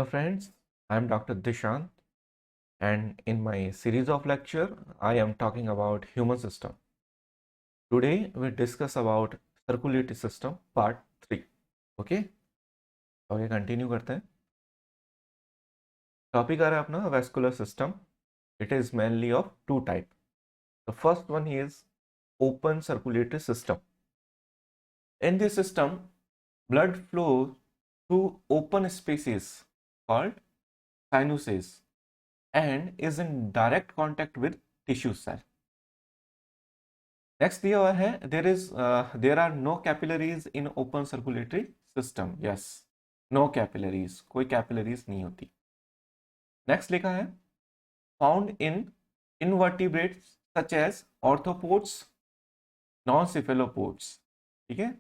Hello friends, I am Dr. Dishant and in my series of lecture I am talking about human system. Today we discuss about circulatory system part 3. Okay? आगे continue करते हैं. Topic आ रहा है अपना vascular system. It is mainly of two type. The first one is open circulatory system. In this system, blood flows through open spaces called sinuses and is in direct contact with tissue cell. Next दिया हुआ है there are no capillaries in open circulatory system. Yes, no capillaries, कोई capillaries नहीं होती. Next लिखा है found in invertebrates such as arthropods, non cephalopods. ठीक है,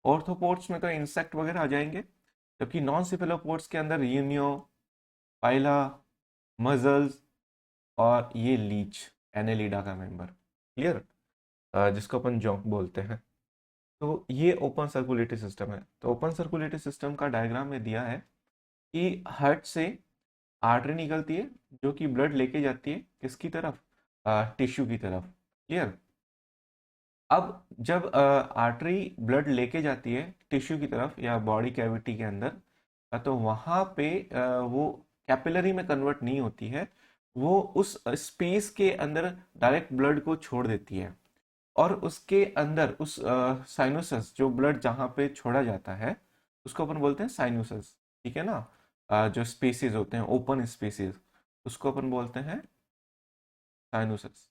ऑर्थोपोड्स में तो इंसेक्ट वगैरह आ जाएंगे, जबकि नॉन सिफेलोपोड्स के अंदर यूनियो, पाइला, मजल्स और ये लीच, एनेलिडा का मेंबर. क्लियर? जिसको अपन जोंक बोलते हैं. तो ये ओपन सर्कुलेटरी सिस्टम है. तो ओपन सर्कुलेटरी सिस्टम का डायग्राम में दिया है कि हार्ट से आर्टरी निकलती है जो कि ब्लड लेके जाती है किसकी तरफ? टिश्यू की तरफ. क्लियर? अब जब आर्टरी ब्लड लेके जाती है टिश्यू की तरफ या बॉडी कैविटी के अंदर, तो वहाँ पे वो कैपिलरी में कन्वर्ट नहीं होती है, वो उस स्पेस के अंदर डायरेक्ट ब्लड को छोड़ देती है. और उसके अंदर उस साइनोसस, जो ब्लड जहाँ पे छोड़ा जाता है उसको अपन बोलते हैं साइनोसस. ठीक है ना? जो स्पेसेस होते हैं ओपन स्पेसेस, उसको अपन बोलते हैं साइनोसस.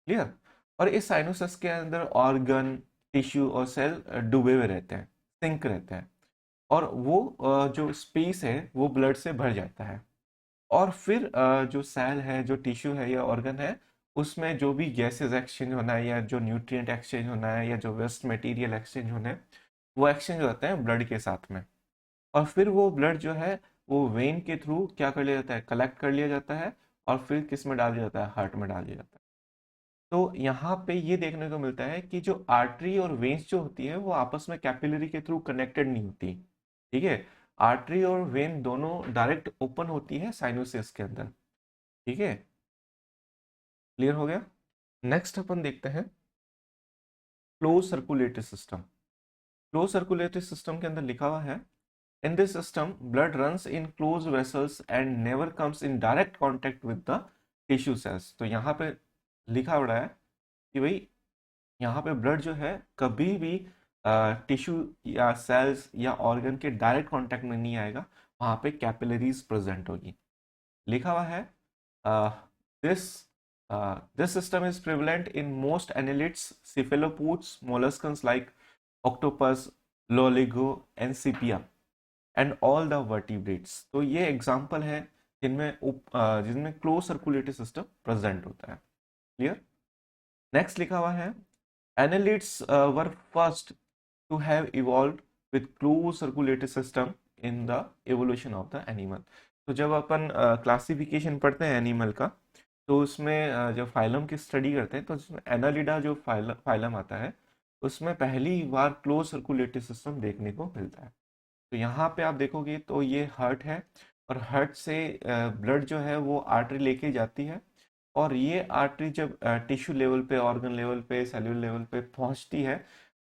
क्लियर? और इस साइनोसस के अंदर ऑर्गन, टिश्यू और सेल डूबे हुए रहते हैं, सिंक रहते हैं. और वो जो स्पेस है वो ब्लड से भर जाता है. और फिर जो सेल है, जो टिश्यू है या ऑर्गन है, उसमें जो भी गैसेस एक्सचेंज होना है या जो न्यूट्रिएंट एक्सचेंज होना है या जो वेस्ट मटेरियल एक्सचेंज होना है, वो एक्सचेंज होते हैं ब्लड के साथ में. और फिर वो ब्लड जो है वो वेन के थ्रू क्या कर लिया जाता है? कलेक्ट कर लिया जाता है और फिर किस में डाल दिया जाता है? हार्ट में डाल दिया जाता है. तो यहाँ पे ये देखने को मिलता है कि जो आर्टरी और वेन्स जो होती है वो आपस में कैपिलरी के थ्रू कनेक्टेड नहीं होती. ठीक है, आर्टरी और वेन दोनों डायरेक्ट ओपन होती है साइनोसिस के अंदर. ठीक है, क्लियर हो गया? नेक्स्ट अपन देखते हैं close circulatory system. Close circulatory system के अंदर लिखा हुआ है in this system blood runs in close vessels and never comes in direct contact with the tissue cells. तो यहाँ पे लिखा हुआ है कि भाई यहाँ पे ब्लड जो है कभी भी टिश्यू या सेल्स या ऑर्गन के डायरेक्ट कांटेक्ट में नहीं आएगा, वहाँ पे कैपिलरीज प्रेजेंट होगी. लिखा हुआ है this this system is prevalent in most annelids, cephalopods, molluscans like octopus, loligo and sepia and all the vertebrates. तो ये एग्जाम्पल है जिनमें क्लोज सर्कुलेटरी सिस्टम प्रेजेंट होता है. क्लियर? नेक्स्ट लिखा हुआ है annelids were first to have evolved with closed circulatory system in the evolution of the animal. तो जब अपन क्लासिफिकेशन पढ़ते हैं एनिमल का, तो उसमें जब फाइलम की स्टडी करते हैं तो उसमें एनालिडा जो फाइलम आता है उसमें पहली बार क्लोज सर्कुलेटरी सिस्टम देखने को मिलता है. तो यहाँ पे आप देखोगे तो ये हार्ट है और हार्ट से ब्लड जो है वो आर्टरी लेके जाती है. और ये आर्टरी जब टिश्यू लेवल पे, ऑर्गन लेवल पे, सेल्यूलर लेवल पे पहुंचती है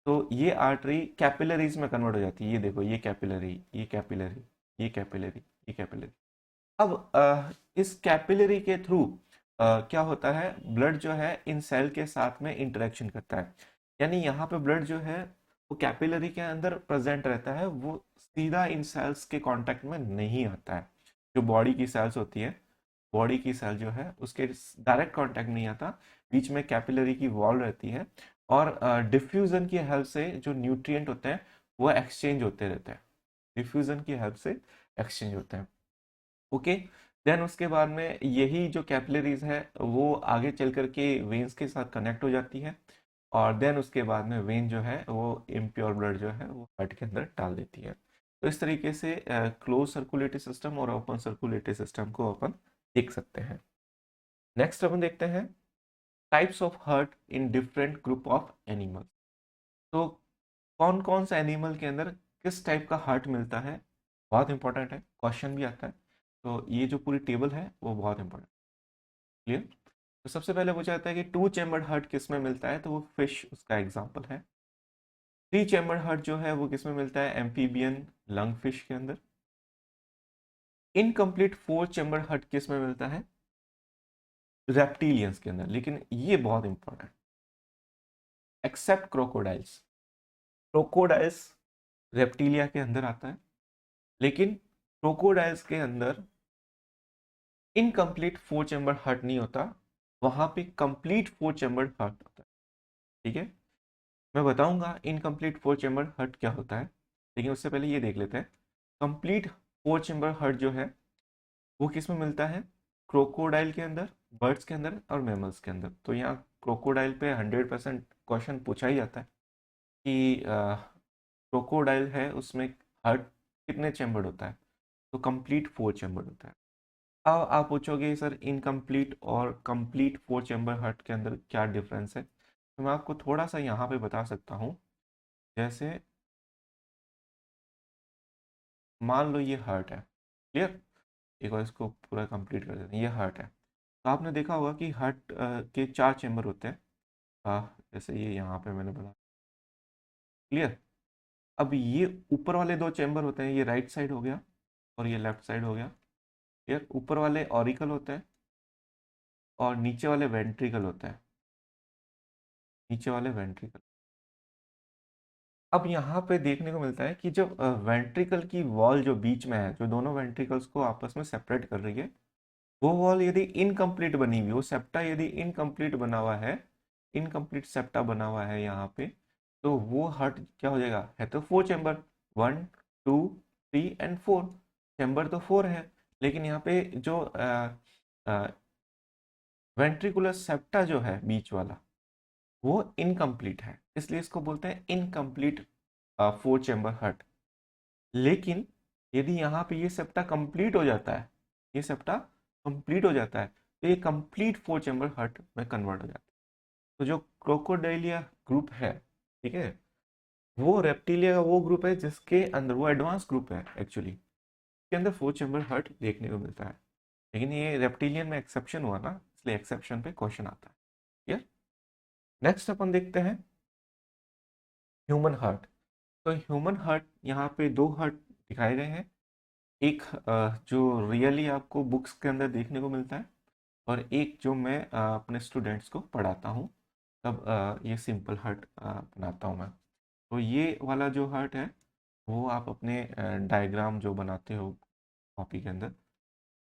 तो ये आर्टरी कैपिलरीज में कन्वर्ट हो जाती है. ये देखो, ये कैपिलरी, ये कैपिलरी, ये कैपिलरी, ये कैपिलरी. अब इस कैपिलरी के थ्रू क्या होता है? ब्लड जो है इन सेल के साथ में इंटरेक्शन करता है. यानी यहाँ पे ब्लड जो है वो कैपिलरी के अंदर प्रेजेंट रहता है, वो सीधा इन सेल्स के कांटेक्ट में नहीं आता है. जो बॉडी की सेल्स होती है, बॉडी की सेल जो है उसके डायरेक्ट कांटेक्ट नहीं आता, बीच में कैपिलरी की वॉल रहती है और डिफ्यूजन की हेल्प से जो न्यूट्रिएंट होते हैं वो एक्सचेंज होते रहते हैं. डिफ्यूजन की हेल्प से एक्सचेंज होते हैं. ओके, देन उसके बाद में यही जो कैपिलरीज है वो आगे चल करके वेन्स के साथ कनेक्ट हो जाती है और देन उसके बाद में वेन जो है वो इम्प्योर ब्लड जो है वो हार्ट के अंदर डाल देती है. तो इस तरीके से क्लोज सर्कुलेटरी सिस्टम और ओपन सर्कुलेटरी सिस्टम को अपन देख सकते हैं. नेक्स्ट अपन देखते हैं types of heart in different group of animals. तो कौन कौन सा एनिमल के अंदर किस टाइप का हार्ट मिलता है, बहुत इंपॉर्टेंट है, क्वेश्चन भी आता है. तो ये जो पूरी टेबल है वो बहुत इंपॉर्टेंट। क्लियर। तो सबसे पहले पूछा जाता है कि टू चैम्बर्ड हार्ट किस में मिलता है, तो वो फिश उसका एग्जाम्पल है। थ्री चैम्बर्ड हार्ट जो है वो किस में मिलता है, एम्फीबियन लंग फिश के अंदर। इनकम्प्लीट फोर चैम्बर्ड हार्ट किस में मिलता है, रेप्टिलियंस के अंदर। लेकिन ये बहुत important, except crocodiles. Crocodiles Reptilia के अंदर आता है, लेकिन क्रोकोडाइल्स के अंदर इनकम्प्लीट फोर चैम्बर हार्ट नहीं होता, वहां पे कंप्लीट फोर चैम्बर हार्ट होता है। ठीक है, मैं बताऊंगा इनकम्प्लीट फोर चैम्बर हार्ट क्या होता है, लेकिन उससे पहले ये देख लेते हैं। कंप्लीट फोर चैम्बर हार्ट जो है वो किस में मिलता है, क्रोकोडाइल के अंदर, बर्ड्स के अंदर और मैमल्स के अंदर। तो यहाँ क्रोकोडाइल पे 100% क्वेश्चन पूछा ही जाता है कि क्रोकोडाइल है उसमें हार्ट कितने चैम्बर्ड होता है, तो कंप्लीट फोर चैम्बर्ड होता है। अब आप पूछोगे सर इनकम्प्लीट और कंप्लीट फोर चैम्बर हार्ट के अंदर क्या डिफरेंस है, तो मैं आपको थोड़ा सा यहाँ पे बता सकता हूँ। जैसे मान लो ये हार्ट है, क्लियर। एक बार इसको पूरा कंप्लीट कर देते हैं, ये हार्ट है। तो आपने देखा होगा कि हार्ट के चार चैम्बर होते हैं। जैसे ये यहाँ पे मैंने बना, क्लियर। अब ये ऊपर वाले दो चैम्बर होते हैं, ये राइट साइड हो गया और ये लेफ्ट साइड हो गया। क्लियर, ऊपर वाले ऑरिकल होते हैं और नीचे वाले वेंट्रिकल होते हैं, नीचे वाले वेंट्रिकल। अब यहाँ पे देखने को मिलता है कि जब वेंट्रिकल की वॉल जो बीच में है, जो दोनों वेंट्रिकल्स को आपस में सेपरेट कर रही है, वो वॉल यदि इनकम्प्लीट बनी हुई, वो सेप्टा यदि इनकम्प्लीट बना हुआ है, इनकम्प्लीट सेप्टा बना हुआ है यहाँ पे, तो वो हार्ट क्या हो जाएगा, है तो four chamber, one two three and four, chamber तो फोर है, लेकिन यहाँ पे जो वेंट्रिकुलर सेप्टा जो है बीच वाला, वो इनकम्प्लीट है, इसलिए इसको बोलते हैं इनकम्प्लीट फोर चैम्बर हार्ट। लेकिन यदि यहाँ पे ये सेप्टा कंप्लीट हो जाता है, ये सेप्टा कंप्लीट हो जाता है, तो ये कंप्लीट फोर चैम्बर हार्ट में कन्वर्ट हो जाता है। तो जो क्रोकोडाइलिया ग्रुप है, ठीक है, वो रेप्टिलिया का वो ग्रुप है जिसके अंदर, वो एडवांस ग्रुप है एक्चुअली, के अंदर फोर चैम्बर हार्ट देखने को मिलता है। लेकिन ये रेप्टिलियन में एक्सेप्शन हुआ ना, इसलिए एक्सेप्शन पे क्वेश्चन आता है। क्लियर। नेक्स्ट अपन देखते हैं ह्यूमन हार्ट। तो ह्यूमन हार्ट यहाँ पे दो हार्ट दिखाए गए हैं। एक जो रियली आपको बुक्स के अंदर देखने को मिलता है, और एक जो मैं अपने स्टूडेंट्स को पढ़ाता हूँ, तब ये सिंपल हार्ट बनाता हूँ मैं। तो ये वाला जो हार्ट है वो आप अपने डायग्राम जो बनाते हो कॉपी के अंदर,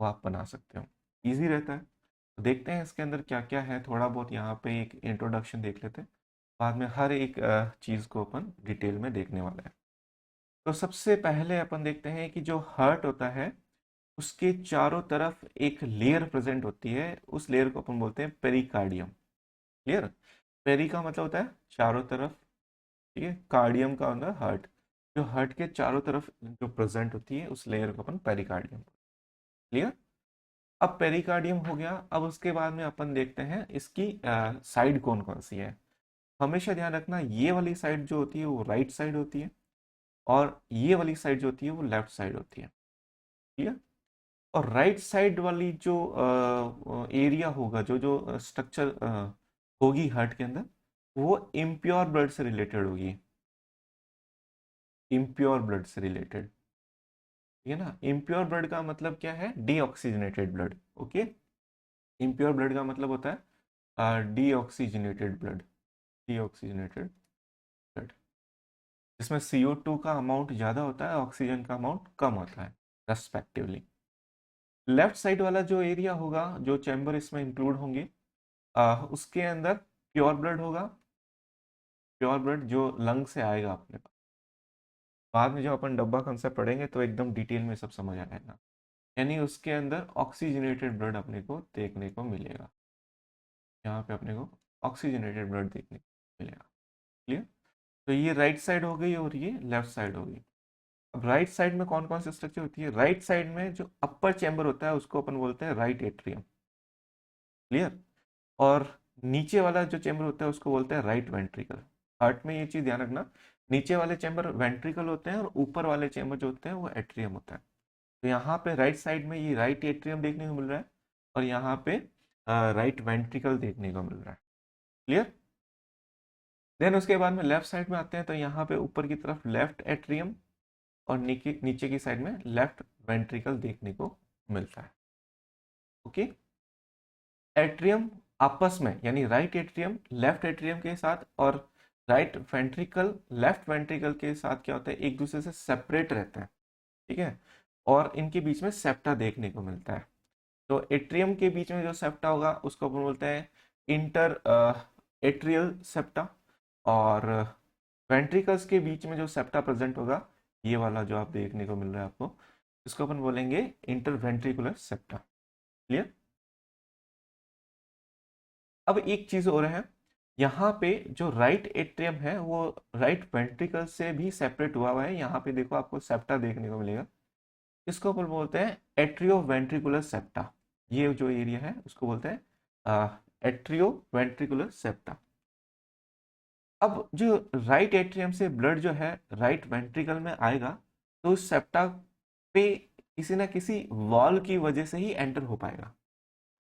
वो आप बना सकते हो, इजी रहता है। तो देखते हैं इसके अंदर क्या क्या है, थोड़ा बहुत यहाँ पे एक इंट्रोडक्शन देख लेते हैं, बाद में हर एक चीज़ को अपन डिटेल में देखने वाला है। तो सबसे पहले अपन देखते हैं कि जो हार्ट होता है उसके चारों तरफ एक लेयर प्रेजेंट होती है, उस लेयर को अपन बोलते हैं पेरिकार्डियम। क्लियर। पेरी का मतलब होता है चारों तरफ, ठीक है, कार्डियम का होता है हार्ट। जो हार्ट के चारों तरफ जो प्रेजेंट होती है उस लेयर को अपन पेरिकार्डियम। क्लियर। अब पेरिकार्डियम हो गया, अब उसके बाद में अपन देखते हैं इसकी साइड कौन कौन सी है। हमेशा ध्यान रखना ये वाली साइड जो होती है वो राइट साइड होती है, और ये वाली साइड जो होती है वो लेफ्ट साइड होती है। क्लियर। और राइट साइड वाली जो एरिया होगा, जो जो स्ट्रक्चर होगी हार्ट के अंदर, वो इम्प्योर ब्लड से रिलेटेड होगी, इम्प्योर ब्लड से रिलेटेड। ठीक है ना, इम्प्योर ब्लड का मतलब क्या है, deoxygenated blood. Okay, impure blood का मतलब होता है डीऑक्सीजनेटेड ब्लड, डीऑक्सीजनेटेड ब्लड, जिसमें CO2 का अमाउंट ज़्यादा होता है, ऑक्सीजन का अमाउंट कम होता है रेस्पेक्टिवली। लेफ्ट साइड वाला जो एरिया होगा, जो चैम्बर इसमें इंक्लूड होंगे, उसके अंदर प्योर ब्लड होगा, प्योर ब्लड जो लंग से आएगा अपने पास। बाद में जब अपन डब्बा कंसेप्ट पढ़ेंगे तो एकदम डिटेल में सब समझ आ जाएगा। यानी उसके अंदर ऑक्सीजनेटेड ब्लड अपने को देखने को मिलेगा, यहाँ पे अपने को ऑक्सीजनेटेड ब्लड देखने को मिलेगा। क्लियर। तो ये राइट साइड हो गई और ये लेफ्ट साइड हो गई। अब राइट साइड में कौन कौन सी स्ट्रक्चर होती है, राइट साइड में जो अपर चैम्बर होता है उसको अपन बोलते हैं राइट एट्रियम। क्लियर। और नीचे वाला जो चैम्बर होता है उसको बोलते हैं राइट वेंट्रिकल। हार्ट में ये चीज ध्यान रखना, नीचे वाले चैम्बर वेंट्रिकल होते हैं और ऊपर वाले चैम्बर जो होते हैं वो एट्रियम होता है। तो यहाँ पे राइट साइड में ये राइट एट्रियम देखने को मिल रहा है और यहाँ पे राइट वेंट्रिकल देखने को मिल रहा है। क्लियर। देन उसके बाद में लेफ्ट साइड में आते हैं तो यहाँ पे ऊपर की तरफ लेफ्ट एट्रियम और नीचे नीचे की साइड में लेफ्ट वेंट्रिकल देखने को मिलता है। ओके। एट्रियम आपस में यानी राइट एट्रियम लेफ्ट एट्रियम के साथ और राइट वेंट्रिकल लेफ्ट वेंट्रिकल के साथ क्या होता है, एक दूसरे से सेपरेट रहते हैं। ठीक है। और इनके बीच में सेप्टा देखने को मिलता है। तो एट्रियम के बीच में जो सेप्टा होगा उसको अपन बोलते हैं इंटर एट्रियल सेप्टा, और वेंट्रिकल्स के बीच में जो सेप्टा प्रेजेंट होगा, ये वाला जो आप देखने को मिल रहा है आपको, इसको अपन बोलेंगे इंटरवेंट्रिकुलर सेप्टा। क्लियर। अब एक चीज और है, यहाँ पे जो राइट एट्रियम है वो राइट वेंट्रिकल से भी सेपरेट हुआ है। यहाँ पे देखो आपको सेप्टा देखने को मिलेगा, इसको अपन बोलते हैं एट्रियो वेंट्रिकुलर सेप्टा। ये जो एरिया है उसको बोलते हैं एट्रियो वेंट्रिकुलर सेप्टा। अब जो राइट एट्रियम से ब्लड जो है राइट वेंट्रिकल में आएगा तो उस सेप्टा पे किसी ना किसी वॉल की वजह से ही एंटर हो पाएगा,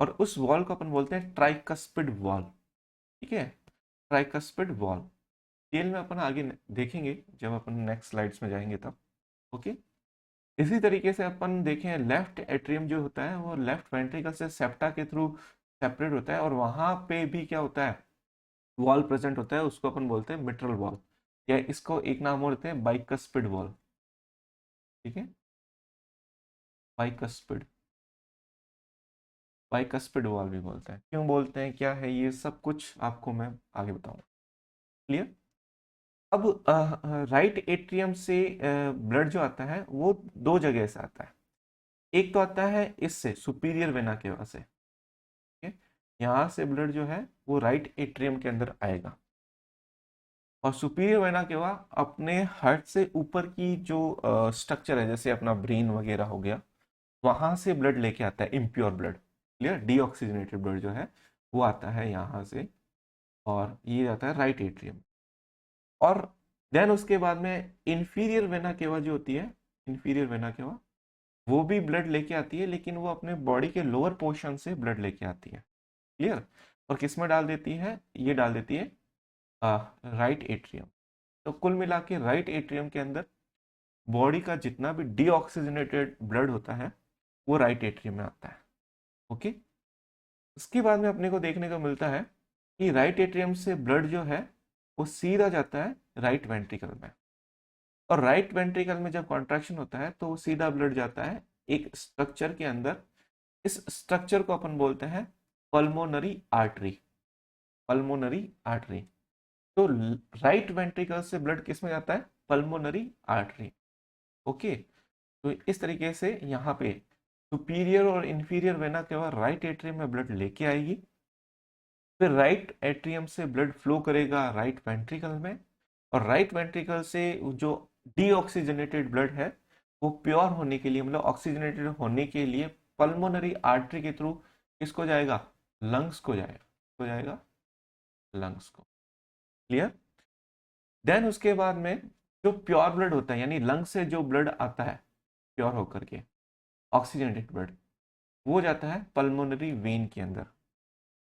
और उस वॉल को अपन बोलते हैं ट्राइकस्पिड वॉल। ठीक है, ट्राइकस्पिड वॉल डिटेल में अपन आगे देखेंगे जब अपन नेक्स्ट स्लाइड्स में जाएंगे तब। ओके। इसी तरीके से अपन देखें लेफ्ट एट्रियम जो होता है वो लेफ्ट वेंट्रिकल से सेप्टा के थ्रू सेपरेट होता है, और वहां पे भी क्या होता है, वॉल प्रेजेंट होता है, उसको अपन बोलते हैं मिट्रल वॉल, या इसको एक नाम और देते हैं बाइकस्पिड वॉल। ठीक है, बाइकस्पिड, बाइकस्पिड वॉल भी बोलते हैं। क्यों बोलते हैं, क्या है, ये सब कुछ आपको मैं आगे बताऊंगा। क्लियर। अब राइट एट्रियम से ब्लड जो आता है वो दो जगह से आता है। एक तो आता है इससे सुपीरियर वेना केवा से। ठीक है, यहाँ से ब्लड जो है वो राइट एट्रियम के अंदर आएगा, और सुपीरियर वेना केवा अपने हार्ट से ऊपर की जो स्ट्रक्चर है जैसे अपना ब्रेन वगैरह हो गया, वहां से ब्लड लेके आता है impure blood. Clear, deoxygenated blood जो है वो आता है यहाँ से, और ये आता है राइट एट्रियम। और देन उसके बाद में इंफीरियर वेना केवा जो होती है, इंफीरियर वेना केवा वो भी ब्लड लेके आती है, लेकिन वो अपने बॉडी के लोअर पोर्शन से ब्लड लेके आती है। क्लियर। और किस में डाल देती है, ये डाल देती है राइट एट्रियम। तो कुल मिला के राइट एट्रियम के अंदर बॉडी का जितना भी डीऑक्सीजनेटेड ब्लड होता है वो राइट एट्रियम में आता है। ओके। उसके बाद में अपने को देखने को मिलता है कि राइट एट्रियम से ब्लड जो है वो सीधा जाता है राइट वेंट्रिकल में, और राइट वेंट्रिकल में जब कॉन्ट्रैक्शन होता है तो वो सीधा ब्लड जाता है एक स्ट्रक्चर के अंदर। इस स्ट्रक्चर को अपन बोलते हैं पल्मोनरी आर्टरी, पल्मोनरी आर्टरी। तो राइट वेंट्रिकल से ब्लड किस में जाता है, पल्मोनरी आर्टरी। ओके। तो इस तरीके से यहाँ पे सुपीरियर और इंफीरियर वेना केवल राइट एट्रियम में ब्लड लेके आएगी, फिर राइट एट्रियम से ब्लड फ्लो करेगा राइट वेंट्रिकल में, और राइट वेंट्रिकल से जो डीऑक्सीजनेटेड ब्लड है वो प्योर होने के लिए, मतलब ऑक्सीजनेटेड होने के लिए पल्मोनरी आर्टरी के थ्रू किसको जाएगा, लंग्स को जाएगा, तो जाएगा लंग्स को। क्लियर। देन उसके बाद में जो प्योर ब्लड होता है यानी लंग से जो ब्लड आता है प्योर होकर के ऑक्सीजनेटेड ब्लड, वो जाता है पल्मोनरी वेन के अंदर।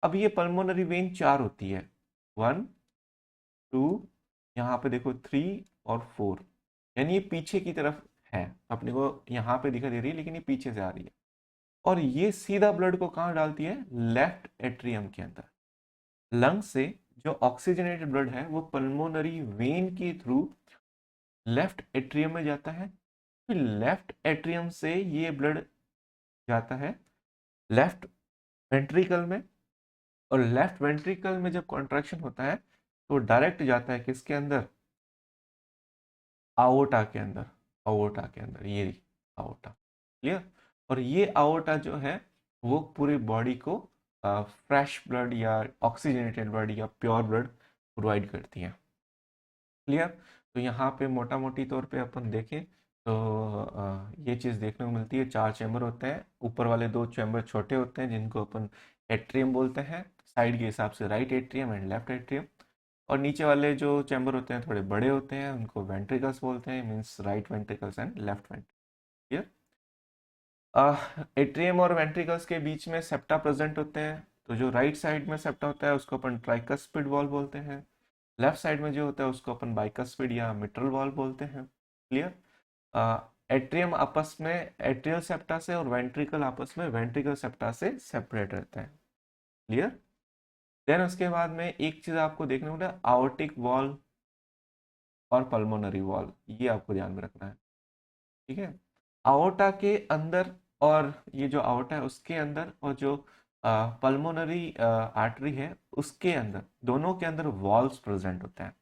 अब ये पल्मोनरी वेन चार होती है, 1 2, यहाँ पे देखो 3 और 4, यानी ये पीछे की तरफ है, अपने को यहाँ पे दिखा दे रही है लेकिन ये पीछे से आ रही है, और ये सीधा ब्लड को कहाँ डालती है, लेफ्ट एट्रियम के अंदर। लंग से जो ऑक्सीजनेटेड ब्लड है वो पल्मोनरी वेन के थ्रू लेफ्ट एट्रियम में जाता है, फिर लेफ्ट एट्रियम से ये ब्लड जाता है लेफ्ट वेंट्रिकल में, और लेफ्ट वेंट्रिकल में जब कॉन्ट्रैक्शन होता है तो डायरेक्ट जाता है किसके अंदर, आओटा के अंदर, आओटा के अंदर, ये आओटा। क्लियर। और ये आओटा जो है वो पूरी बॉडी को फ्रेश ब्लड या ऑक्सीजनेटेड ब्लड या प्योर ब्लड प्रोवाइड करती है। क्लियर। तो यहाँ पे मोटा मोटी तौर पे अपन देखें तो ये चीज़ देखने को मिलती है, चार चैम्बर होते हैं, ऊपर वाले दो चैम्बर छोटे होते हैं जिनको अपन एट्रियम बोलते हैं साइड के हिसाब से, right atrium and left atrium, और नीचे वाले जो चैम्बर होते हैं थोड़े बड़े होते हैं उनको वेंट्रिकल्स बोलते हैं, means right ventricles and left ventricle. Clear. Atrium और वेंट्रिकल्स के बीच में सेप्टा प्रेजेंट होते हैं, तो जो राइट साइड में सेप्टा होता है उसको अपन ट्राइकस्पिड वॉल बोलते हैं, लेफ्ट साइड में जो होता है उसको अपन बाइकस्पिड या मिट्रल वॉल बोलते हैं। क्लियर? एट्रियम आपस में एट्रियल सेप्टा से और वेंट्रिकल आपस में वेंट्रिकल सेप्टा से सेपरेट रहते हैं। क्लियर? देन उसके बाद में एक चीज आपको देखने को मिला, आवर्टिक वॉल और पल्मोनरी वॉल, ये आपको ध्यान में रखना है। ठीक है? आवर्टा के अंदर, और ये जो आवर्टा है उसके अंदर, और जो पल्मोनरी आर्टरी है उसके अंदर, दोनों के अंदर वॉल्स प्रेजेंट होते हैं।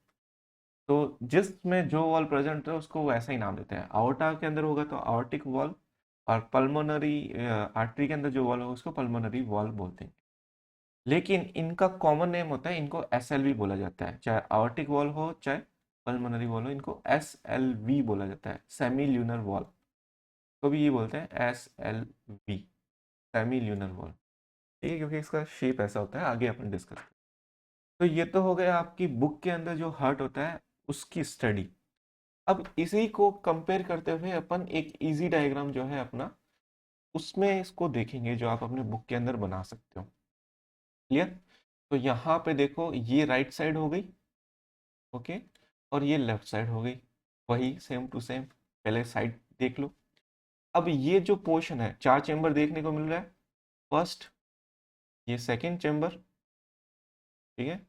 तो जिसमें जो वॉल प्रेजेंट है उसको वैसा ही नाम देते हैं। आवर्टा के अंदर होगा तो आवर्टिक वॉल, और पल्मोनरी आर्टरी के अंदर जो वॉल होगा उसको पल्मोनरी वॉल बोलते हैं। लेकिन इनका कॉमन नेम होता है, इनको एसएलवी बोला जाता है, चाहे आवर्टिक वॉल हो चाहे पल्मोनरी वॉल हो, इनको एसएलवी बोला जाता है, सेमी ल्यूनर वॉल। तो भी ये बोलते हैं एसएलवी, सेमी ल्यूनर वॉल। ठीक है, क्योंकि इसका शेप ऐसा होता है, आगे अपन डिस्कस करें। तो ये तो हो गया आपकी बुक के अंदर जो हर्ट होता है उसकी स्टडी। अब इसी को कंपेयर करते हुए अपन एक इजी डायग्राम जो है अपना, उसमें इसको देखेंगे जो आप अपने बुक के अंदर बना सकते हो। क्लियर? तो यहाँ पे देखो, ये राइट साइड हो गई, ओके, और ये लेफ्ट साइड हो गई, वही सेम टू सेम। पहले साइड देख लो। अब ये जो पोर्शन है, चार चेंबर देखने को मिल रहा है। फर्स्ट, ये सेकंड चेंबर, ठीक है,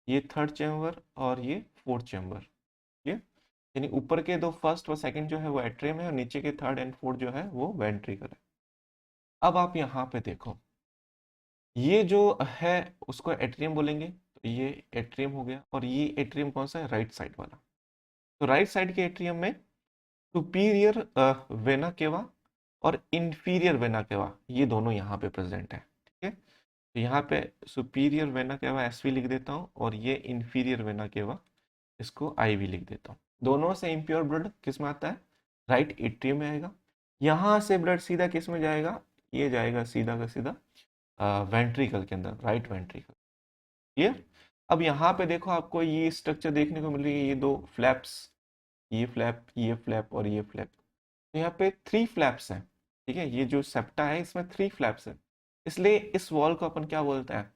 ये थर्ड चेंबर, और ये फोर्थ चेंबर। ये यानी ऊपर के दो फर्स्ट और सेकंड जो है वो एट्रियम है, और नीचे के थर्ड एंड फोर्थ जो है वो वेंट्रिकल है। अब आप यहाँ पे देखो, ये जो है उसको एट्रियम बोलेंगे, तो ये एट्रियम हो गया, और ये एट्रियम कौन सा है? राइट साइड वाला। तो राइट साइड के एट्रियम में सुपीरियर वेना केवा और इंफीरियर वेना केवा, ये दोनों यहाँ पे प्रेजेंट है। ठीक है, तो यहाँ पे सुपीरियर वेना केवा एसवी लिख देता हूँ, और ये इंफीरियर वेना केवा, इसको आईवी लिख देता हूँ। दोनों से इम्प्योर ब्लड किस में आता है? राइट एट्रियम में आएगा। यहाँ से ब्लड सीधा किस में जाएगा? ये जाएगा सीधा का सीधा वेंट्रिकल के अंदर, राइट वेंट्रिकल। क्लियर? अब यहाँ पे देखो, आपको ये स्ट्रक्चर देखने को मिल रही है, ये दो फ्लैप्स, ये फ्लैप, ये फ्लैप और ये फ्लैप। तो यहाँ पे थ्री फ्लैप्स हैं। ठीक है, ये जो सेप्टा है इसमें थ्री फ्लैप्स है, इसलिए इस वॉल को अपन क्या बोलते हैं?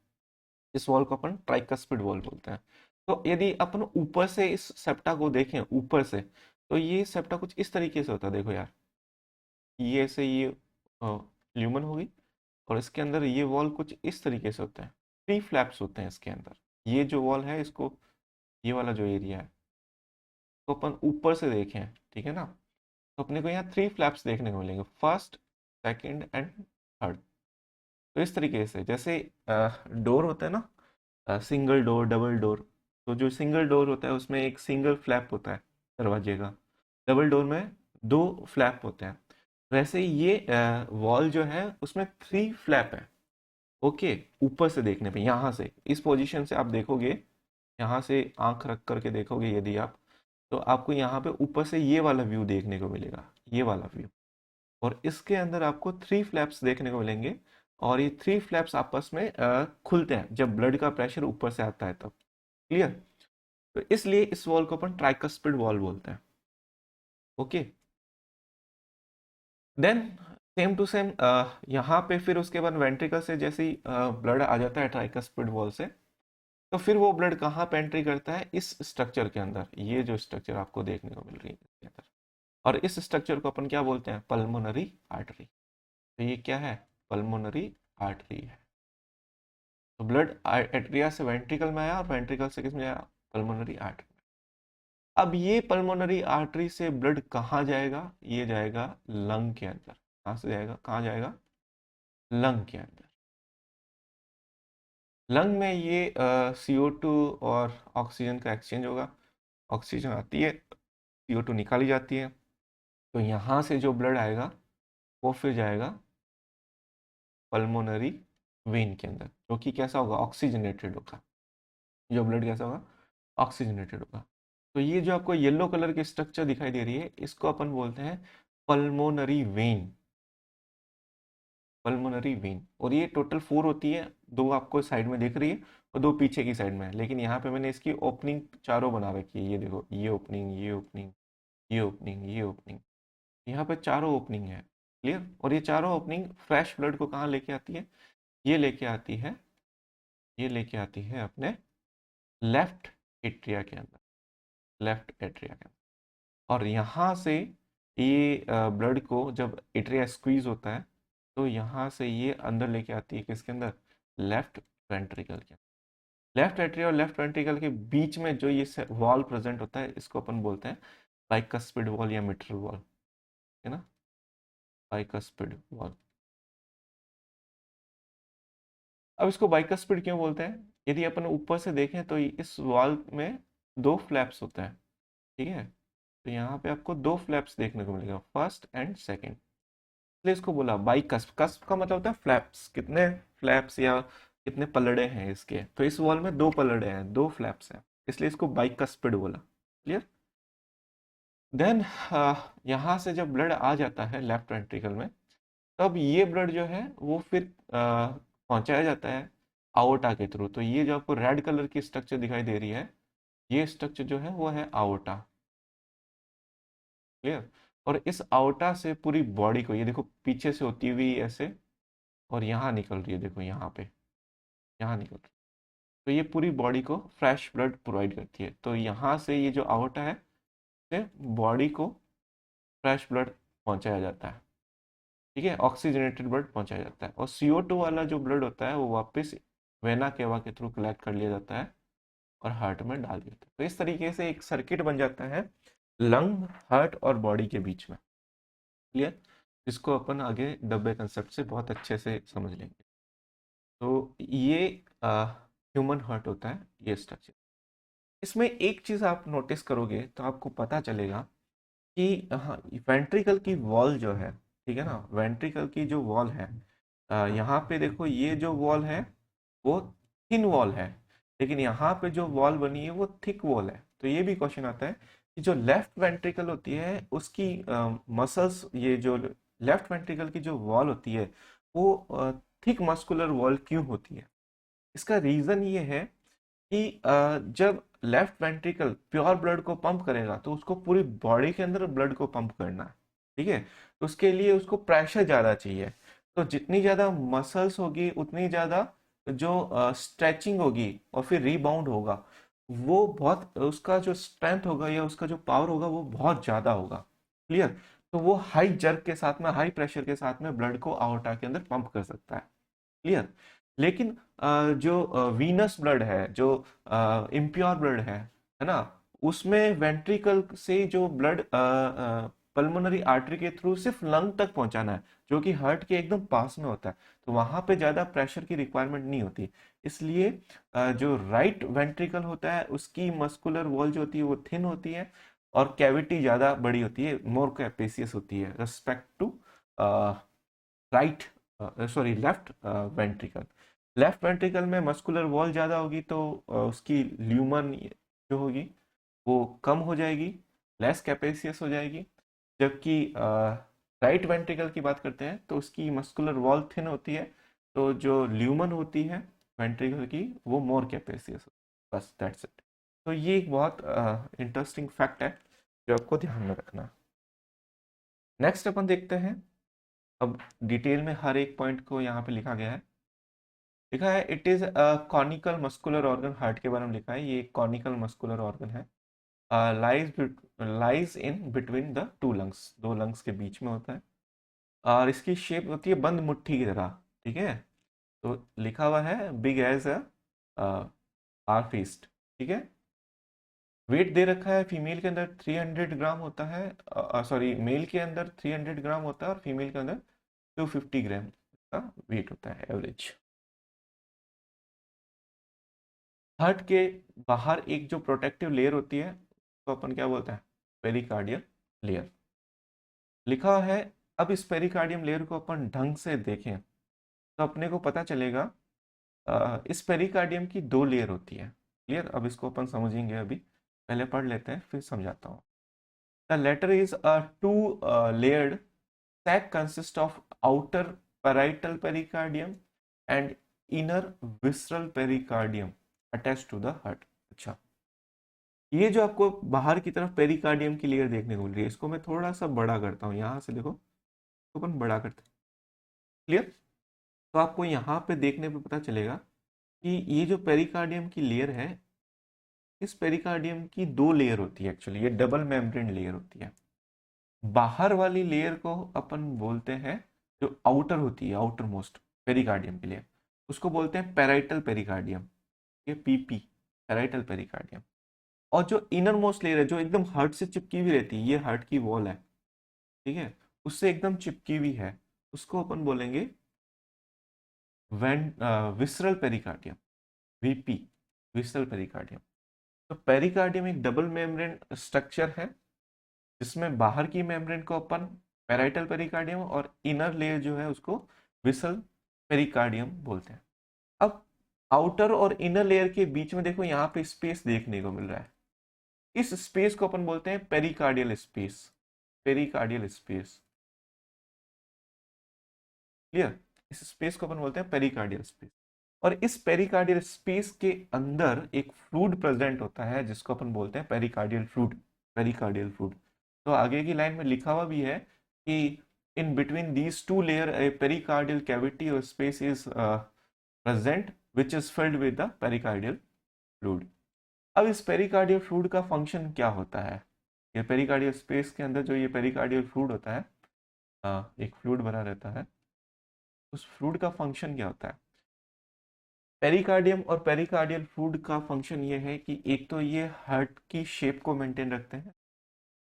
इस वॉल को अपन ट्राइकस्पिड वॉल बोलते हैं। तो यदि अपन ऊपर से इस सेप्टा को देखें ऊपर से, तो ये सेप्टा कुछ इस तरीके से होता है। देखो यार, ये से ये ल्यूमन होगी, और इसके अंदर ये वॉल कुछ इस तरीके से होता है, थ्री फ्लैप्स होते हैं इसके अंदर। ये जो वॉल है, इसको, ये वाला जो एरिया है, तो अपन ऊपर से देखें, ठीक है ना, तो अपने को यहाँ थ्री फ्लैप्स देखने को मिलेंगे, फर्स्ट, सेकंड एंड थर्ड। तो इस तरीके से, जैसे डोर होता है ना, सिंगल डोर, डबल डोर, तो जो सिंगल डोर होता है उसमें एक सिंगल फ्लैप होता है दरवाजे का, डबल डोर में दो फ्लैप होते हैं। वैसे ही ये वॉल जो है उसमें थ्री फ्लैप है। ओके, ऊपर से देखने पे, यहाँ से इस पोजीशन से आप देखोगे, यहाँ से आंख रख करके देखोगे यदि आप, तो आपको यहाँ पे ऊपर से ये वाला व्यू देखने को मिलेगा, ये वाला व्यू। और इसके अंदर आपको थ्री फ्लैप्स देखने को मिलेंगे, और ये थ्री फ्लैप्स आपस में खुलते हैं जब ब्लड का प्रेशर ऊपर से आता है तब। क्लियर? तो इसलिए इस वॉल को अपन ट्राइकस्पिड वॉल बोलते हैं। Okay, then same to same यहाँ पे फिर उसके बाद वेंट्रिकल से जैसे ही ब्लड आ जाता है ट्राइकस्पिड वॉल से, तो फिर वो ब्लड कहाँ पे एंट्री करता है? इस स्ट्रक्चर के अंदर, ये जो स्ट्रक्चर आपको देखने को मिल रही है इसके अंदर, और इस स्ट्रक्चर को अपन क्या बोलते हैं? Pulmonary artery. तो ये क्या है? पल्मोनरी आर्टरी है। तो ब्लड एट्रिया से वेंट्रिकल में आया, और वेंट्रिकल से किस में आया? Pulmonary artery. अब ये पल्मोनरी आर्टरी से ब्लड कहाँ जाएगा? ये जाएगा लंग के अंदर। कहाँ से जाएगा? कहाँ जाएगा? लंग के अंदर। लंग में ये CO2 और ऑक्सीजन का एक्सचेंज होगा, ऑक्सीजन आती है, CO2 निकाली जाती है, तो यहाँ से जो ब्लड आएगा वो फिर जाएगा पल्मोनरी वेन के अंदर, जो कि कैसा होगा? ऑक्सीजनेटेड होगा। जो ब्लड कैसा होगा? ऑक्सीजनेटेड होगा। तो ये जो आपको येलो कलर की स्ट्रक्चर दिखाई दे रही है, इसको अपन बोलते हैं पल्मोनरी वेन। पल्मोनरी वेन, और ये टोटल फोर होती है, दो आपको साइड में दिख रही है और दो पीछे की साइड में है, लेकिन यहाँ पे मैंने इसकी ओपनिंग चारों बना रखी है। ये देखो, ये ओपनिंग, ये ओपनिंग, ये ओपनिंग, ये ओपनिंग, यहाँ पे चारों ओपनिंग है। क्लियर। और ये चारों ओपनिंग फ्रेश ब्लड को कहाँ लेके आती है, ये लेके आती है, ये लेके आती है अपने लेफ्ट एट्रिया के अंदर, लेफ्ट एट्रिया के अंदर। और यहाँ से ये ब्लड को जब एट्रिया स्क्वीज होता है तो यहाँ से ये अंदर लेके आती है किसके अंदर, लेफ्ट वेंट्रिकल के। लेफ्ट एट्रिया और लेफ्ट वेंट्रिकल के बीच में जो ये वॉल प्रेजेंट होता है इसको अपन बोलते हैं बाइकस्पिड वॉल या मिट्रल वॉल, है ना, बाइकस्पिड वॉल। अब इसको बाइकस्पिड क्यों बोलते हैं, यदि अपन ऊपर से देखें तो इस वॉल में दो फ्लैप्स होते हैं, ठीक है। तो यहाँ पे आपको दो फ्लैप्स देखने को मिलेगा, फर्स्ट एंड सेकंड, इसलिए इसको बोला बाइकस्प। कस्प का मतलब होता है फ्लैप्स, कितने फ्लैप्स या कितने पलड़े हैं इसके, तो इस वॉल में दो पलड़े हैं, दो फ्लैप्स हैं, इसलिए इसको बाइकस्पिड बोला। क्लियर। देन यहाँ से जब ब्लड आ जाता है लेफ्ट वेंट्रिकल में, तब ये ब्लड जो है वो फिर पहुंचाया जाता है आओर्टा के थ्रू। तो ये जो आपको रेड कलर की स्ट्रक्चर दिखाई दे रही है, ये स्ट्रक्चर जो है वो है आओर्टा। क्लियर। और इस आओर्टा से पूरी बॉडी को, ये देखो पीछे से होती हुई ऐसे और यहाँ निकल रही है, देखो यहाँ पे, यहाँ निकल रही है। तो ये पूरी बॉडी को फ्रेश ब्लड प्रोवाइड करती है। तो यहाँ से ये जो आउटा है, से बॉडी को फ्रेश ब्लड पहुँचाया जाता है, ठीक है, ऑक्सीजनेटेड ब्लड पहुँचाया जाता है। और CO2 वाला जो ब्लड होता है वो वापस वेना केवा के थ्रू कलेक्ट कर लिया जाता है और हार्ट में डाल दिया जाता है। तो इस तरीके से एक सर्किट बन जाता है लंग, हार्ट और बॉडी के बीच में। क्लियर। इसको अपन आगे डब्बे कंसेप्ट से बहुत अच्छे से समझ लेंगे। तो ये ह्यूमन हार्ट होता है, ये स्ट्रक्चर। इसमें एक चीज आप नोटिस करोगे तो आपको पता चलेगा कि हाँ, वेंट्रिकल की वॉल जो है, ठीक है ना, वेंट्रिकल की जो वॉल है, यहाँ पे देखो ये जो वॉल है वो थिन वॉल है, लेकिन यहाँ पे जो वॉल बनी है वो थिक वॉल है। तो ये भी क्वेश्चन आता है कि जो लेफ्ट वेंट्रिकल होती है उसकी मसल्स, ये जो लेफ्ट वेंट्रिकल की जो वॉल होती है वो थिक मस्कुलर वॉल क्यों होती है। इसका रीजन ये है कि जब लेफ्ट वेंट्रिकल प्योर ब्लड को पंप करेगा तो उसको पूरी बॉडी के अंदर ब्लड को पंप करना है, ठीक है। तो उसके लिए उसको प्रेशर ज़्यादा चाहिए। तो जितनी ज़्यादा मसल्स होगी उतनी ज़्यादा जो स्ट्रेचिंग होगी और फिर रीबाउंड होगा, वो बहुत, उसका जो स्ट्रेंथ होगा या उसका जो पावर होगा वो बहुत ज़्यादा होगा। क्लियर। तो वो हाई जर्क के साथ में, हाई प्रेशर के साथ में ब्लड को आउटा के अंदर पंप कर सकता है। क्लियर। लेकिन जो वीनस ब्लड है, जो इम्प्योर ब्लड है ना, उसमें वेंट्रिकल से जो ब्लड पल्मोनरी आर्टरी के थ्रू सिर्फ लंग तक पहुंचाना है, जो कि हार्ट के एकदम पास में होता है। तो वहां पे ज्यादा प्रेशर की रिक्वायरमेंट नहीं होती। इसलिए जो राइट वेंट्रिकल होता है उसकी मस्कुलर वॉल जो होती है वो थिन होती है और कैविटी ज्यादा बड़ी होती है, मोर कैपेसियस होती है respect to right, sorry, left ventricle. Left ventricle में मस्कुलर वॉल ज़्यादा होगी तो उसकी ल्यूमन जो होगी वो कम हो जाएगी, लेस कैपेसियस हो जाएगी। जबकि राइट वेंट्रिकल की बात करते हैं तो उसकी मस्कुलर वॉल थिन होती है, तो जो ल्यूमन होती है वेंट्रिकल की वो मोर कैपेसियस। बस दैट्स इट। तो ये एक बहुत इंटरेस्टिंग फैक्ट है जो आपको ध्यान में रखना है। नेक्स्ट अपन देखते हैं, अब डिटेल में हर एक पॉइंट को यहाँ पे लिखा गया है। लिखा है it is a conical muscular organ, heart के बारे में लिखा है, ये एक कॉनिकल मस्कुलर ऑर्गन है। Lies lies in between the two lungs, दो लंग्स के बीच में होता है। और इसकी शेप होती है बंद मुट्ठी की तरह, ठीक है। तो लिखा हुआ है big as a are fist, ठीक है। वेट दे रखा है, फीमेल के अंदर 300 ग्राम होता है, सॉरी, मेल के अंदर 300 ग्राम होता है और फीमेल के अंदर 250 ग्राम का वेट होता है एवरेज। हार्ट के बाहर एक जो प्रोटेक्टिव लेयर होती है तो अपन क्या बोलते हैं, पेरिकार्डियल लेयर लिखा है। अब इस पेरिकार्डियम लेयर को अपन ढंग से देखें तो अपने को पता चलेगा इस पेरिकार्डियम की दो लेयर होती है। क्लियर। अब इसको अपन समझेंगे, अभी पहले पढ़ लेते हैं फिर समझाता हूँ। The latter is a two layered sac consists of outer parietal pericardium and inner visceral pericardium attached to the heart। अच्छा, ये जो आपको बाहर की तरफ पेरिकार्डियम की लेयर देखने को मिल रही है, इसको मैं थोड़ा सा बड़ा करता हूँ, यहाँ से देखो, तो अपन बड़ा करते हैं। क्लियर? तो आपको यहाँ पे देखने पे पता चलेगा कि ये जो पेरिकार्डियम की लेयर है, इस पेरिकार्डियम की दो लेयर होती है एक्चुअली, ये डबल मेम्ब्रेन लेयर होती है। बाहर वाली लेयर को अपन बोलते हैं, जो आउटर होती है, आउटर मोस्ट पेरिकार्डियम के लिए, उसको बोलते हैं पेराइटल पेरिकार्डियम, ये पीपी, पेराइटल पेरिकार्डियम। और जो इनर मोस्ट लेयर है, जो एकदम हार्ट से चिपकी हुई रहती है, ये हार्ट की वॉल है, ठीक है, उससे एकदम चिपकी हुई है, उसको अपन बोलेंगे वें visceral pericardium, VP, visceral pericardium. तो पेरिकार्डियम एक डबल मेम्ब्रेन स्ट्रक्चर है, जिसमें बाहर की मेम्ब्रेन को अपन पेराइटल पेरिकार्डियम और इनर लेयर जो है उसको विसल पेरिकार्डियम बोलते हैं। अब आउटर और इनर लेयर के बीच में देखो यहाँ पे स्पेस देखने को मिल रहा है, इस स्पेस को अपन बोलते हैं pericardial space, pericardial space. Clear? इस स्पेस को अपन बोलते हैं पेरिकार्डियल स्पेस। और इस पेरिकार्डियल स्पेस के अंदर एक फ्लूइड प्रेजेंट होता है, जिसको अपन बोलते हैं पेरिकार्डियल फ्लूइड, पेरिकार्डियल फ्लूइड। तो आगे की लाइन में लिखा हुआ भी है कि in between these two layer a pericardial cavity और space is present which is filled with the pericardial fluid. अब इस पेरिकार्डियल फ्लूइड का फंक्शन क्या होता है? ये पेरिकार्डियल स्पेस के अंदर जो ये पेरिकार्डियल फ्लूइड होता है, एक फ्लूइड बना रहता है, उस फ्लूइड का फंक्शन क्या होता है? पेरिकार्डियम और पेरिकार्डियल फ्लूइड का फंक्शन ये है कि एक तो ये हार्ट की शेप को मेंटेन रखते हैं,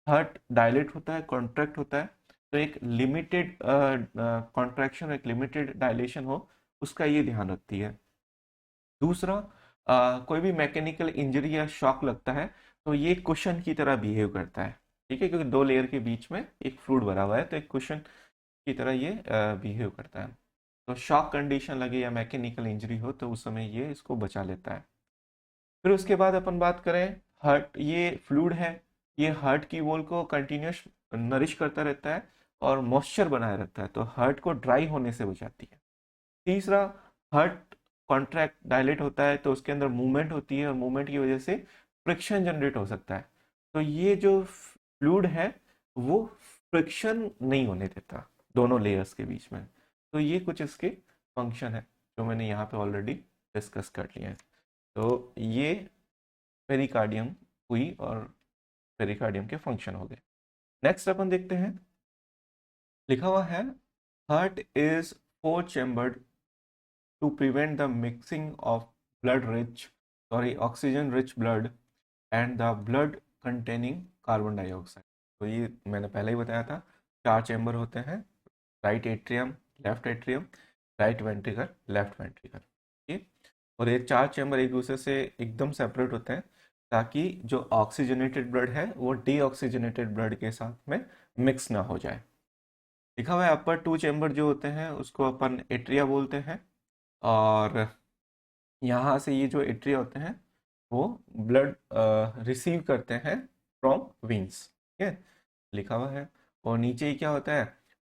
हार्ट डायलेट होता है, कॉन्ट्रैक्ट होता है, तो एक लिमिटेड कॉन्ट्रैक्शन, एक लिमिटेड डायलेशन हो, उसका ये ध्यान रखती है। दूसरा, कोई भी मैकेनिकल इंजरी या शॉक लगता है तो ये कुशन की तरह बिहेव करता है, ठीक है, क्योंकि दो लेयर के बीच में एक फ्लूइड भरा हुआ है, तो एक कुशन की तरह ये बिहेव करता है। तो शॉक कंडीशन लगे या मैकेनिकल इंजरी हो तो उस समय ये इसको बचा लेता है। फिर उसके बाद अपन बात करें, हार्ट, ये फ्लूइड है, ये हार्ट की वॉल को कंटिन्यूस नरिश करता रहता है और मॉइस्चर बनाए रखता है, तो हार्ट को ड्राई होने से बचाती है। तीसरा, हार्ट कॉन्ट्रैक्ट डायलेट होता है तो उसके अंदर मूवमेंट होती है, और मूवमेंट की वजह से फ्रिक्शन जनरेट हो सकता है, तो ये जो फ्लूइड है वो फ्रिक्शन नहीं होने देता दोनों लेयर्स के बीच में। तो ये कुछ इसके फंक्शन है जो मैंने यहाँ पे ऑलरेडी डिस्कस कर लिया है। तो ये पेरिकार्डियम हुई और पेरिकार्डियम के फंक्शन हो गए। नेक्स्ट अपन देखते हैं, लिखा हुआ है heart is four chambered to prevent the mixing of oxygen rich blood and the blood containing carbon dioxide। तो ये मैंने पहले ही बताया था, चार चैम्बर होते हैं, right atrium, left atrium, right ventricle, left ventricle, ठीक। और ये चार चैम्बर एक दूसरे से एकदम सेपरेट होते हैं ताकि जो ऑक्सीजनेटेड ब्लड है वो डीऑक्सीजनेटेड ब्लड के साथ में मिक्स ना हो जाए। लिखा हुआ है अपर टू चैम्बर जो होते हैं उसको अपन एट्रिया बोलते हैं, और यहाँ से ये जो एट्रिया होते हैं वो ब्लड रिसीव करते हैं फ्रॉम वेन्स, ठीक है, लिखा हुआ है। और नीचे ही क्या होता है,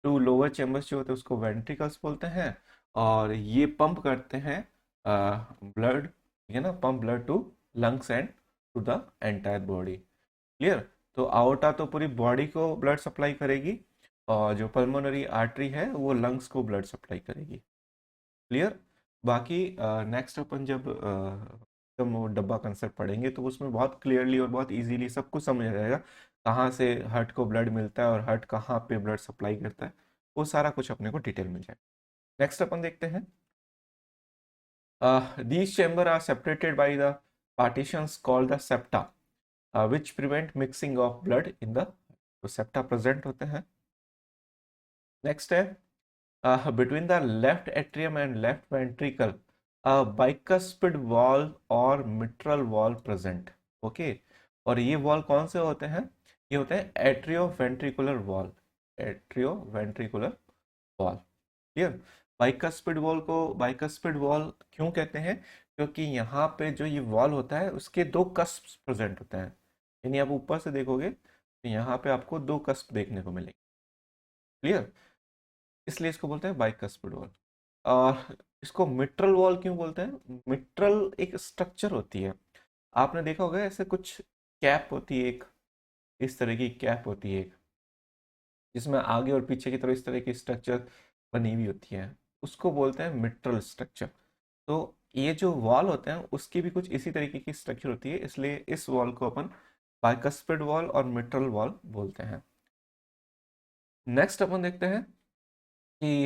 टू लोअर चैम्बर्स जो होते हैं उसको वेंट्रिकल्स बोलते हैं, और ये पंप करते हैं ब्लड, ठीक है ना, pump blood to lungs and to the entire body. Clear? तो आउटा तो पूरी बॉडी को ब्लड सप्लाई करेगी, और जो पल्मोनरी आर्टरी है वो लंग्स को ब्लड सप्लाई करेगी। क्लियर? बाकी नेक्स्ट अपन जब एकदम वो डब्बा कंसेप्ट पढ़ेंगे तो उसमें बहुत क्लियरली और बहुत इजीली सब कुछ समझ आ जाएगा, कहाँ से हार्ट को ब्लड मिलता है और हार्ट कहाँ पे ब्लड सप्लाई करता है, वो सारा कुछ अपने को डिटेल मिल जाएगा। नेक्स्ट अपन देखते हैं, these chamber are separated by the partitions called the septa, which prevent mixing of blood in the, तो septa present होते हैं। नेक्स्ट है, between the left atrium and left ventricle a bicuspid wall और mitral wall present, okay. और ये wall कौन से होते हैं? ये होते हैं atrio ventricular wall, atrio ventricular wall. Clear? Bicuspid valve को बाइकस्पिड वॉल क्यों कहते हैं? क्योंकि यहाँ पे जो ये वॉल होता है उसके दो कस्प प्रेजेंट होते हैं, यानी आप ऊपर से देखोगे तो यहाँ पे आपको दो कस्प देखने को मिलेंगे। क्लियर? इसलिए इसको बोलते हैं बाइकस्पिड वॉल। और इसको मिट्रल वॉल क्यों बोलते हैं? मिट्रल एक स्ट्रक्चर होती है, आपने देखा होगा ऐसे कुछ कैप होती है, एक इस तरह की कैप होती है एक, इसमें आगे और पीछे की तरफ इस तरह की स्ट्रक्चर बनी हुई होती है, उसको बोलते हैं मिट्रल स्ट्रक्चर। तो ये जो वॉल होते हैं उसकी भी कुछ इसी तरीके की स्ट्रक्चर होती है, इसलिए इस वॉल को अपन बाइकस्पिड वॉल और मिट्रल वॉल बोलते हैं। नेक्स्ट अपन देखते हैं कि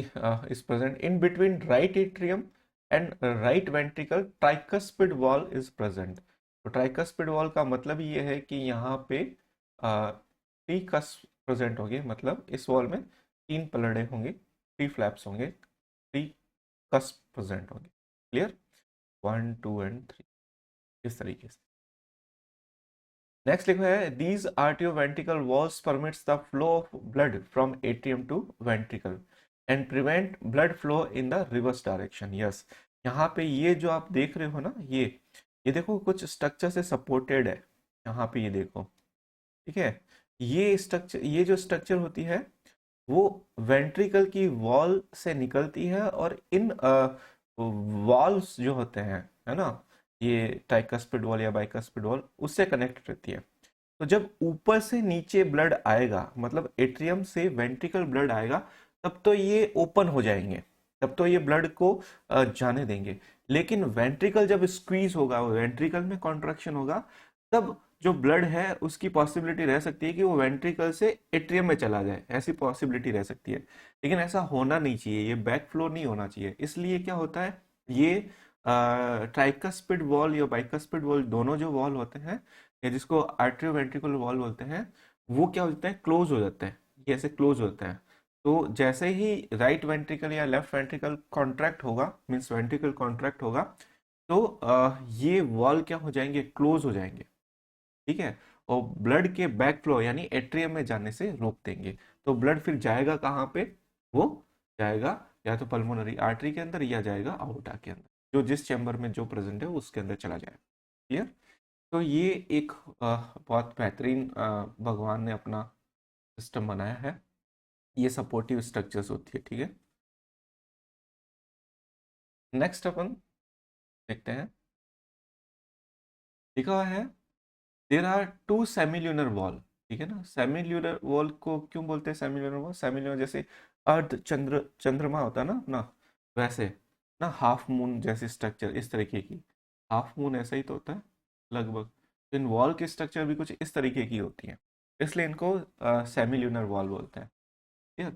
is present in between right atrium and right ventricle tricuspid wall is present. तो ट्राइकस्पिड वॉल का मतलब ये है कि यहाँ पे ट्री प्रेजेंट होंगे, मतलब इस वॉल में तीन पलड़े होंगे, थ्री फ्लैप्स होंगे, थ्री कस्प प्रेजेंट होंगे। क्लियर? 1 2 एंड 3 इस तरीके से। नेक्स्ट लिखा है these atrioventricular valves permits the flow of blood from atrium to ventricle and prevent blood flow in the reverse direction. Yes, यहाँ पे ये जो आप देख रहे हो ना, ये देखो कुछ स्ट्रक्चर से सपोर्टेड है, यहाँ पे ये देखो, ठीक है। ये स्ट्रक्चर, ये जो स्ट्रक्चर होती है वो वेंट्रिकल की वॉल से निकलती है और इन वॉल्स जो होते हैं, है ना, ये ट्राइकस्पिड वॉल या बाइकस्पिड वॉल, उससे कनेक्ट रहती है। तो जब ऊपर से नीचे ब्लड आएगा, मतलब एट्रियम से वेंट्रिकल ब्लड आएगा, तब तो ये ओपन हो जाएंगे, तब तो ये ब्लड को जाने देंगे। लेकिन वेंट्रिकल जब स्क्वीज होगा, वेंट्रिकल में कॉन्ट्रैक्शन होगा, तब जो ब्लड है उसकी पॉसिबिलिटी रह सकती है कि वो वेंट्रिकल से एट्रियम में चला जाए, ऐसी पॉसिबिलिटी रह सकती है। लेकिन ऐसा होना नहीं चाहिए, ये बैक फ्लो नहीं होना चाहिए। इसलिए क्या होता है, ये ट्राइकस्पिड वॉल या बाइकस्पिड वॉल, दोनों जो वॉल होते हैं या जिसको आर्ट्रियो वेंट्रिकुलर वॉल बोलते हैं, वो क्या होते हैं, क्लोज हो जाते हैं, ये ऐसे क्लोज होते हैं। तो जैसे ही राइट वेंट्रिकल या लेफ्ट वेंट्रिकल कॉन्ट्रैक्ट होगा, मीन्स वेंट्रिकल कॉन्ट्रैक्ट होगा, तो ये वॉल क्या हो जाएंगे, क्लोज हो जाएंगे, ठीक है। और ब्लड के बैक फ्लो यानी एट्रियम में जाने से रोक देंगे। तो ब्लड फिर जाएगा कहाँ पे, वो जाएगा या तो पल्मोनरी आर्टरी के अंदर या जाएगा आउटा के अंदर, जो जिस चैम्बर में जो प्रेजेंट है उसके अंदर चला जाएगा। क्लियर? तो ये एक बहुत बेहतरीन भगवान ने अपना सिस्टम बनाया है, ये सपोर्टिव स्ट्रक्चर्स होती है, ठीक है। नेक्स्ट अपन देखते हैं, लिखा हुआ है there are two semilunar valve, ठीक है ना। सेमिल्यूनर वॉल को क्यों बोलते हैं सेमिल्यूनर वॉल? सेमिल्यूनर जैसे अर्ध चंद्रमा होता है ना अपना, वैसे ना हाफ मून जैसी स्ट्रक्चर, इस तरीके की हाफ मून ऐसा ही तो होता है लगभग। तो इन वॉल की स्ट्रक्चर भी कुछ इस तरीके की होती है, इसलिए इनको सेमिल्यूनर वॉल बोलते हैं। ठीक है।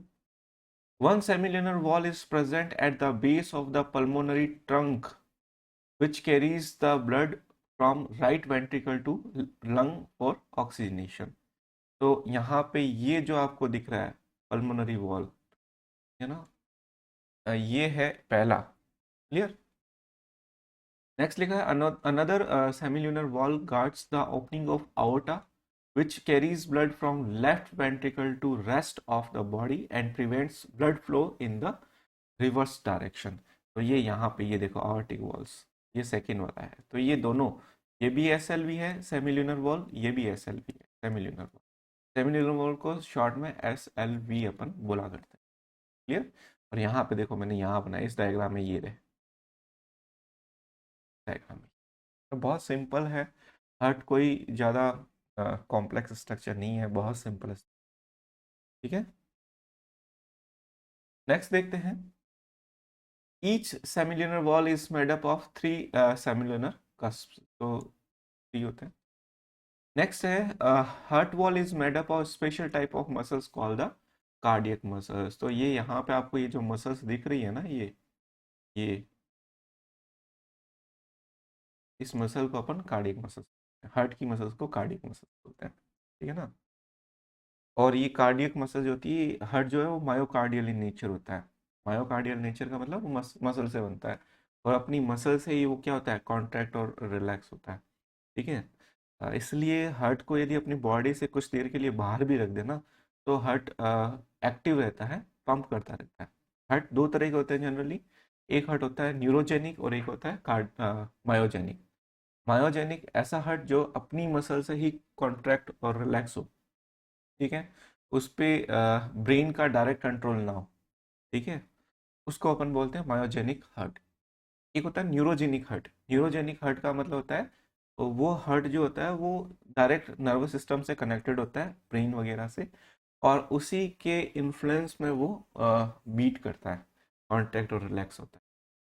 One semilunar wall is present at the base of the pulmonary trunk, which carries the blood from right ventricle to lung for oxygenation. तो यहाँ पे ये जो आपको दिख रहा है पल्मोनरी वॉल, है ना, ये है पहला। क्लियर? नेक्स्ट लिखा है another semilunar valve guards the opening of aorta which carries blood from left ventricle to rest of the body and prevents blood flow in the reverse direction. तो ये यहाँ पे ये देखो आर्टिक वॉल्स, ये second वाला है। तो ये दोनों, ये भी एस एल वी है सेमिल्यूनर वॉल, ये भी एस एल वी है सेमिल्यूनर वॉल। सेमिल्यूनर वॉल को शॉर्ट में एस एल वी अपन बोला करते हैं। क्लियर? और यहाँ पे देखो मैंने यहाँ बनाया इस डायग्राम में, ये रहे डायग्राम में। तो बहुत सिंपल है, हर्ट कोई ज़्यादा कॉम्प्लेक्स स्ट्रक्चर नहीं है, बहुत सिंपल है। ठीक है। नेक्स्ट देखते हैं, each semilunar valve is made up of three semilunar cusps, तो थ्री होते हैं। नेक्स्ट है heart wall is made up of special type of muscles called the cardiac muscles. तो ये यहाँ पे आपको ये जो मसल्स दिख रही है ना, ये इस मसल को अपन कार्डियक मसल्स, हार्ट की मसल्स को कार्डियक मसल्स बोलते हैं, ठीक है ना। और ये कार्डियक मसल जो होती है, हार्ट जो है वो मायोकार्डियल इन नेचर होता है। मायोकार्डियल नेचर का मतलब वो मसल से बनता है, और अपनी मसल से ही वो क्या होता है, कॉन्ट्रैक्ट और रिलैक्स होता है, ठीक है। इसलिए हार्ट को यदि अपनी बॉडी से कुछ देर के लिए बाहर भी रख देना, तो हार्ट एक्टिव रहता है, पंप करता रहता है। हार्ट दो तरह के होते हैं जनरली, एक हार्ट होता है न्यूरोजेनिक और एक होता है मायोजेनिक। मायोजेनिक ऐसा हार्ट जो अपनी मसल से ही कॉन्ट्रैक्ट और रिलैक्स हो, ठीक है, उस पे ब्रेन का डायरेक्ट कंट्रोल ना हो, ठीक है, उसको अपन बोलते हैं मायोजेनिक हार्ट। एक होता है न्यूरोजेनिक हार्ट। न्यूरोजेनिक हार्ट का मतलब होता है वो हार्ट जो होता है वो डायरेक्ट नर्वस सिस्टम से कनेक्टेड होता है, ब्रेन वगैरह से, और उसी के इन्फ्लुएंस में वो बीट करता है, कॉन्ट्रैक्ट और रिलैक्स होता है।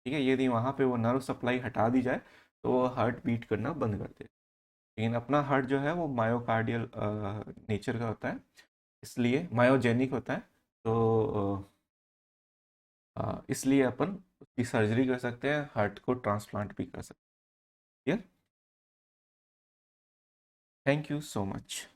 ठीक है, यदि वहाँ पे वो नर्व सप्लाई हटा दी जाए तो वो हार्ट बीट करना बंद कर दे। लेकिन अपना हार्ट जो है वो मायोकार्डियल नेचर का होता है, इसलिए मायोजेनिक होता है। तो इसलिए अपन उसकी सर्जरी कर सकते हैं, हार्ट को ट्रांसप्लांट भी कर सकते हैं। Thank you so much.